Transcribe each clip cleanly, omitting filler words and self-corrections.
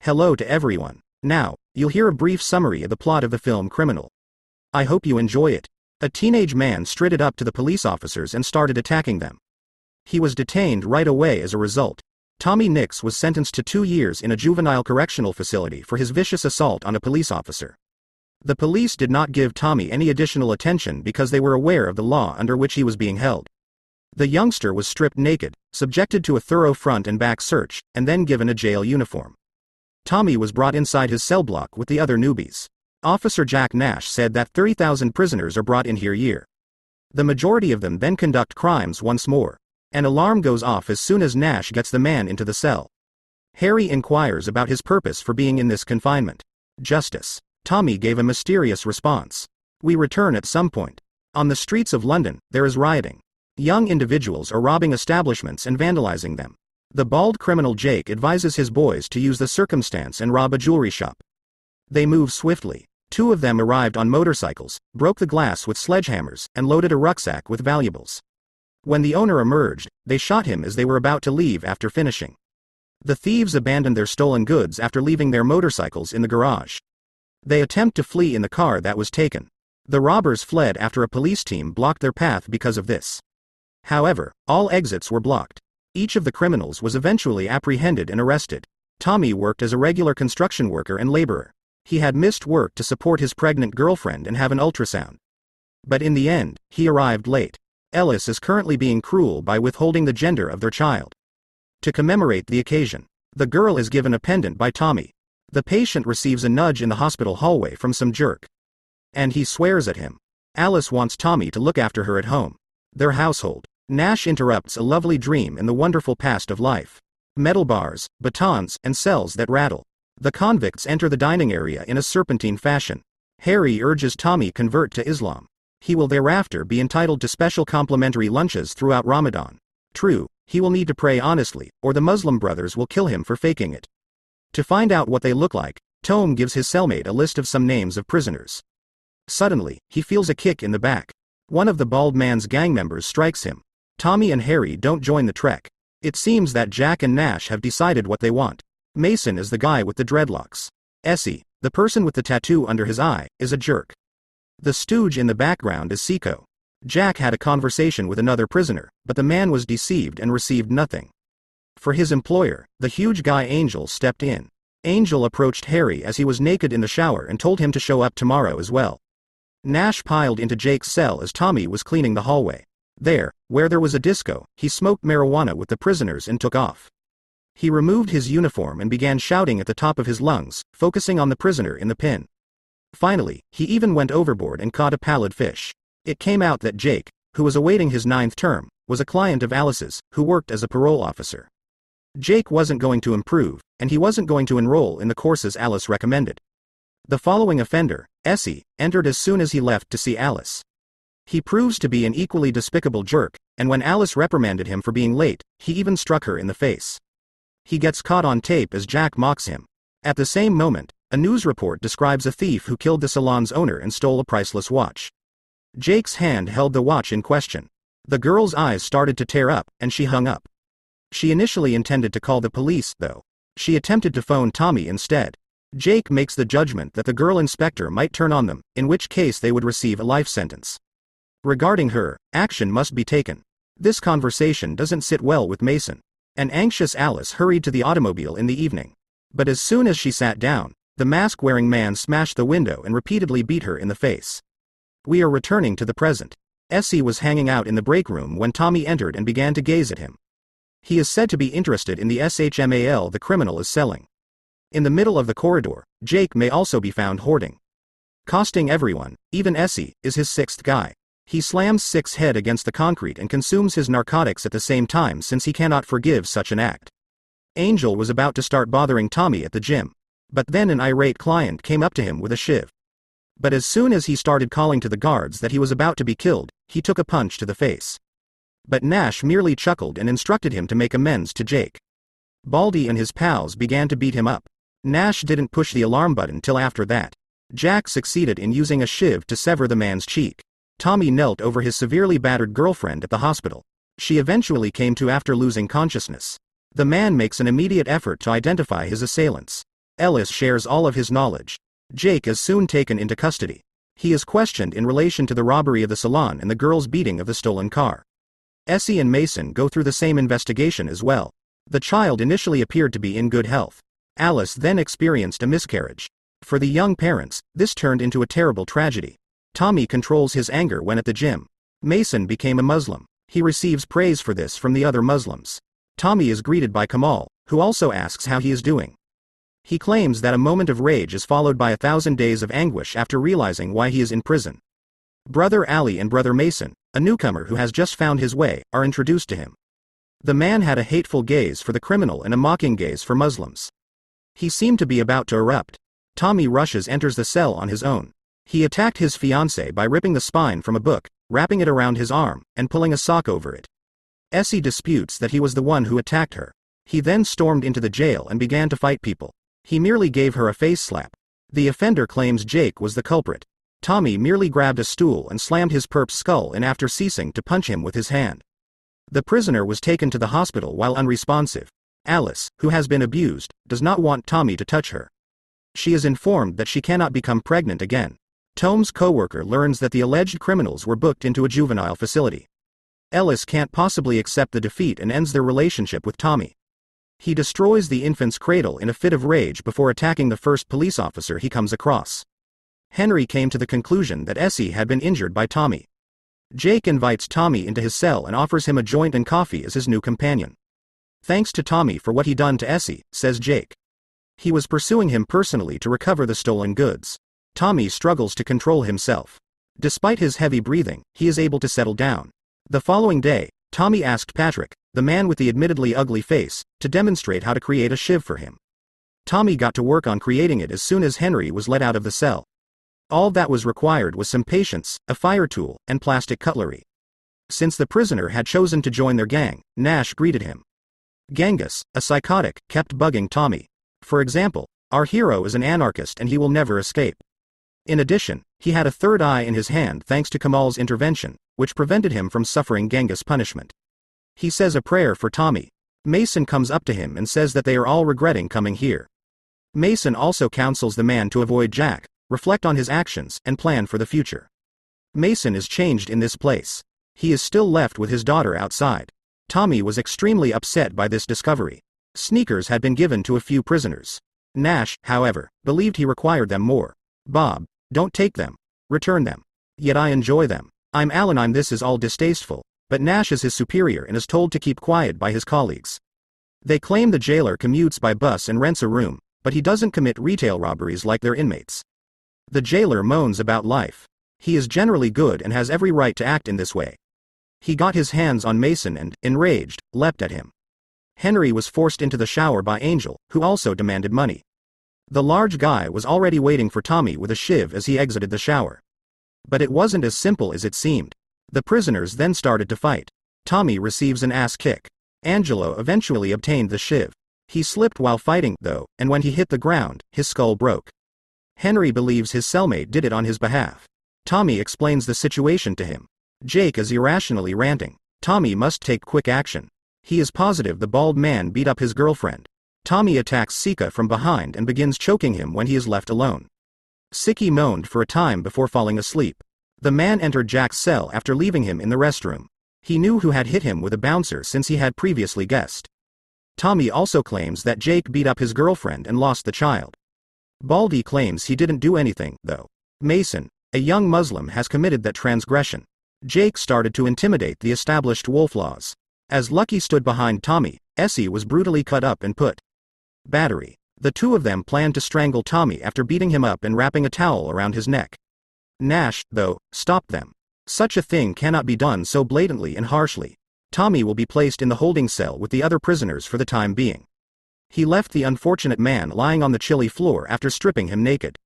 Hello to everyone. Now, you'll hear a brief summary of the plot of the film Criminal. I hope you enjoy it. A teenage man strutted up to the police officers and started attacking them. He was detained right away as a result. Tommy Nix was sentenced to 2 years in a juvenile correctional facility for his vicious assault on a police officer. The police did not give Tommy any additional attention because they were aware of the law under which he was being held. The youngster was stripped naked, subjected to a thorough front and back search, and then given a jail uniform. Tommy was brought inside his cell block with the other newbies. Officer Jack Nash said that 30,000 prisoners are brought in here year. The majority of them then conduct crimes once more. An alarm goes off as soon as Nash gets the man into the cell. Harry inquires about his purpose for being in this confinement. Justice. Tommy gave a mysterious response. We return at some point. On the streets of London, there is rioting. Young individuals are robbing establishments and vandalizing them. The bald criminal Jake advises his boys to use the circumstance and rob a jewelry shop. They move swiftly. 2 of them arrived on motorcycles, broke the glass with sledgehammers, and loaded a rucksack with valuables. When the owner emerged, they shot him as they were about to leave after finishing. The thieves abandoned their stolen goods after leaving their motorcycles in the garage. They attempt to flee in the car that was taken. The robbers fled after a police team blocked their path because of this. However, all exits were blocked. Each of the criminals was eventually apprehended and arrested. Tommy worked as a regular construction worker and laborer. He had missed work to support his pregnant girlfriend and have an ultrasound. But in the end, he arrived late. Ellis is currently being cruel by withholding the gender of their child. To commemorate the occasion, the girl is given a pendant by Tommy. The patient receives a nudge in the hospital hallway from some jerk. And he swears at him. Alice wants Tommy to look after her at home. Their household. Nash interrupts a lovely dream in the wonderful past of life. Metal bars, batons, and cells that rattle. The convicts enter the dining area in a serpentine fashion. Harry urges Tommy convert to Islam. He will thereafter be entitled to special complimentary lunches throughout Ramadan. True, he will need to pray honestly, or the Muslim brothers will kill him for faking it. To find out what they look like, Tom gives his cellmate a list of some names of prisoners. Suddenly, he feels a kick in the back. One of the bald man's gang members strikes him. Tommy and Harry don't join the trek. It seems that Jack and Nash have decided what they want. Mason is the guy with the dreadlocks. Essie, the person with the tattoo under his eye, is a jerk. The stooge in the background is Seiko. Jack had a conversation with another prisoner, but the man was deceived and received nothing. For his employer, the huge guy Angel stepped in. Angel approached Harry as he was naked in the shower and told him to show up tomorrow as well. Nash piled into Jake's cell as Tommy was cleaning the hallway. There, where there was a disco, he smoked marijuana with the prisoners and took off. He removed his uniform and began shouting at the top of his lungs, focusing on the prisoner in the pen. Finally, he even went overboard and caught a pallid fish. It came out that Jake, who was awaiting his 9th term, was a client of Alice's, who worked as a parole officer. Jake wasn't going to improve, and he wasn't going to enroll in the courses Alice recommended. The following offender, Essie, entered as soon as he left to see Alice. He proves to be an equally despicable jerk, and when Alice reprimanded him for being late, he even struck her in the face. He gets caught on tape as Jack mocks him. At the same moment, a news report describes a thief who killed the salon's owner and stole a priceless watch. Jake's hand held the watch in question. The girl's eyes started to tear up, and she hung up. She initially intended to call the police, though. She attempted to phone Tommy instead. Jake makes the judgment that the girl inspector might turn on them, in which case they would receive a life sentence. Regarding her, action must be taken. This conversation doesn't sit well with Mason. An anxious Alice hurried to the automobile in the evening. But as soon as she sat down, the mask-wearing man smashed the window and repeatedly beat her in the face. We are returning to the present. Essie was hanging out in the break room when Tommy entered and began to gaze at him. He is said to be interested in the SHMAL the criminal is selling. In the middle of the corridor, Jake may also be found hoarding. Costing everyone, even Essie, is his 6th guy. He slams Six's head against the concrete and consumes his narcotics at the same time since he cannot forgive such an act. Angel was about to start bothering Tommy at the gym. But then an irate client came up to him with a shiv. But as soon as he started calling to the guards that he was about to be killed, he took a punch to the face. But Nash merely chuckled and instructed him to make amends to Jake. Baldy and his pals began to beat him up. Nash didn't push the alarm button till after that. Jack succeeded in using a shiv to sever the man's cheek. Tommy knelt over his severely battered girlfriend at the hospital. She eventually came to after losing consciousness. The man makes an immediate effort to identify his assailants. Ellis shares all of his knowledge. Jake is soon taken into custody. He is questioned in relation to the robbery of the salon and the girl's beating of the stolen car. Essie and Mason go through the same investigation as well. The child initially appeared to be in good health. Alice then experienced a miscarriage. For the young parents, this turned into a terrible tragedy. Tommy controls his anger when at the gym. Mason became a Muslim. He receives praise for this from the other Muslims. Tommy is greeted by Kamal, who also asks how he is doing. He claims that a moment of rage is followed by 1,000 days of anguish after realizing why he is in prison. Brother Ali and Brother Mason, a newcomer who has just found his way, are introduced to him. The man had a hateful gaze for the criminal and a mocking gaze for Muslims. He seemed to be about to erupt. Tommy enters the cell on his own. He attacked his fiancée by ripping the spine from a book, wrapping it around his arm, and pulling a sock over it. Essie disputes that he was the one who attacked her. He then stormed into the jail and began to fight people. He merely gave her a face slap. The offender claims Jake was the culprit. Tommy merely grabbed a stool and slammed his perp's skull in after ceasing to punch him with his hand. The prisoner was taken to the hospital while unresponsive. Alice, who has been abused, does not want Tommy to touch her. She is informed that she cannot become pregnant again. Tom's co-worker learns that the alleged criminals were booked into a juvenile facility. Ellis can't possibly accept the defeat and ends their relationship with Tommy. He destroys the infant's cradle in a fit of rage before attacking the first police officer he comes across. Henry came to the conclusion that Essie had been injured by Tommy. Jake invites Tommy into his cell and offers him a joint and coffee as his new companion. Thanks to Tommy for what he done to Essie, says Jake. He was pursuing him personally to recover the stolen goods. Tommy struggles to control himself. Despite his heavy breathing, he is able to settle down. The following day, Tommy asked Patrick, the man with the admittedly ugly face, to demonstrate how to create a shiv for him. Tommy got to work on creating it as soon as Henry was let out of the cell. All that was required was some patience, a fire tool, and plastic cutlery. Since the prisoner had chosen to join their gang, Nash greeted him. Genghis, a psychotic, kept bugging Tommy. For example, our hero is an anarchist and he will never escape. In addition, he had a third eye in his hand thanks to Kamal's intervention, which prevented him from suffering Genghis' punishment. He says a prayer for Tommy. Mason comes up to him and says that they are all regretting coming here. Mason also counsels the man to avoid Jack, reflect on his actions, and plan for the future. Mason is changed in this place. He is still left with his daughter outside. Tommy was extremely upset by this discovery. Sneakers had been given to a few prisoners. Nash, however, believed he required them more. Bob, don't take them. Return them. Yet I enjoy them. I'm Alan. This is all distasteful, but Nash is his superior and is told to keep quiet by his colleagues. They claim the jailer commutes by bus and rents a room, but he doesn't commit retail robberies like their inmates. The jailer moans about life. He is generally good and has every right to act in this way. He got his hands on Mason and, enraged, leapt at him. Henry was forced into the shower by Angel, who also demanded money. The large guy was already waiting for Tommy with a shiv as he exited the shower. But it wasn't as simple as it seemed. The prisoners then started to fight. Tommy receives an ass kick. Angelo eventually obtained the shiv. He slipped while fighting, though, and when he hit the ground, his skull broke. Henry believes his cellmate did it on his behalf. Tommy explains the situation to him. Jake is irrationally ranting. Tommy must take quick action. He is positive the bald man beat up his girlfriend. Tommy attacks Sika from behind and begins choking him when he is left alone. Siki moaned for a time before falling asleep. The man entered Jack's cell after leaving him in the restroom. He knew who had hit him with a bouncer since he had previously guessed. Tommy also claims that Jake beat up his girlfriend and lost the child. Baldy claims he didn't do anything, though. Mason, a young Muslim, has committed that transgression. Jake started to intimidate the established wolflaws. As Lucky stood behind Tommy, Essie was brutally cut up and put battery. The two of them planned to strangle Tommy after beating him up and wrapping a towel around his neck. Nash, though, stopped them. Such a thing cannot be done so blatantly and harshly. Tommy will be placed in the holding cell with the other prisoners for the time being. He left the unfortunate man lying on the chilly floor after stripping him naked.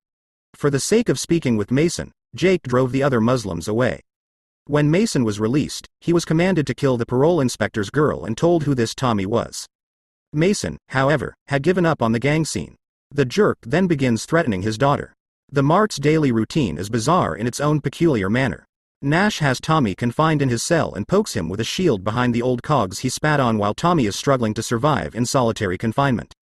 For the sake of speaking with Mason, Jake drove the other Muslims away. When Mason was released, he was commanded to kill the parole inspector's girl and told who this Tommy was. Mason, however, had given up on the gang scene. The jerk then begins threatening his daughter. The Mart's daily routine is bizarre in its own peculiar manner. Nash has Tommy confined in his cell and pokes him with a shield behind the old cogs he spat on while Tommy is struggling to survive in solitary confinement.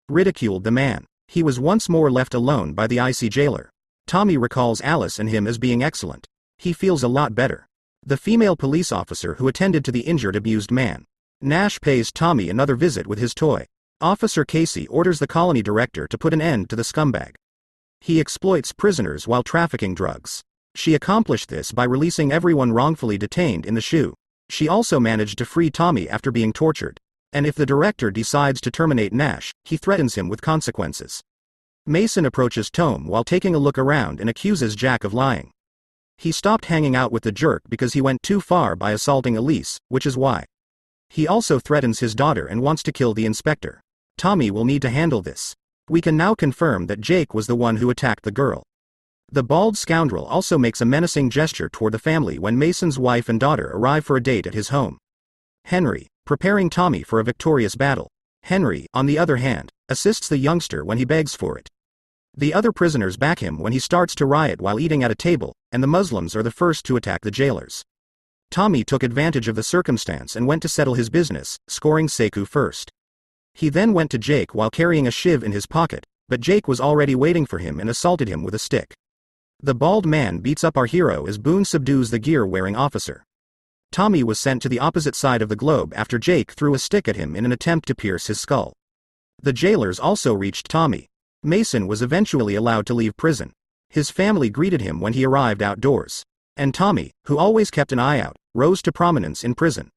Ridiculed the man. He was once more left alone by the icy jailer. Tommy recalls Alice and him as being excellent. He feels a lot better. The female police officer who attended to the injured abused man. Nash pays Tommy another visit with his toy. Officer Casey orders the colony director to put an end to the scumbag. He exploits prisoners while trafficking drugs. She accomplished this by releasing everyone wrongfully detained in the shoe. She also managed to free Tommy after being tortured. And if the director decides to terminate Nash, he threatens him with consequences. Mason approaches Tome while taking a look around and accuses Jack of lying. He stopped hanging out with the jerk because he went too far by assaulting Elise, which is why. He also threatens his daughter and wants to kill the inspector. Tommy will need to handle this. We can now confirm that Jake was the one who attacked the girl. The bald scoundrel also makes a menacing gesture toward the family when Mason's wife and daughter arrive for a date at his home. Henry, preparing Tommy for a victorious battle. Henry, on the other hand, assists the youngster when he begs for it. The other prisoners back him when he starts to riot while eating at a table, and the Muslims are the first to attack the jailers. Tommy took advantage of the circumstance and went to settle his business, scoring Sekou first. He then went to Jake while carrying a shiv in his pocket, but Jake was already waiting for him and assaulted him with a stick. The bald man beats up our hero as Boone subdues the gear-wearing officer. Tommy was sent to the opposite side of the globe after Jake threw a stick at him in an attempt to pierce his skull. The jailers also reached Tommy. Mason was eventually allowed to leave prison. His family greeted him when he arrived outdoors. And Tommy, who always kept an eye out, rose to prominence in prison.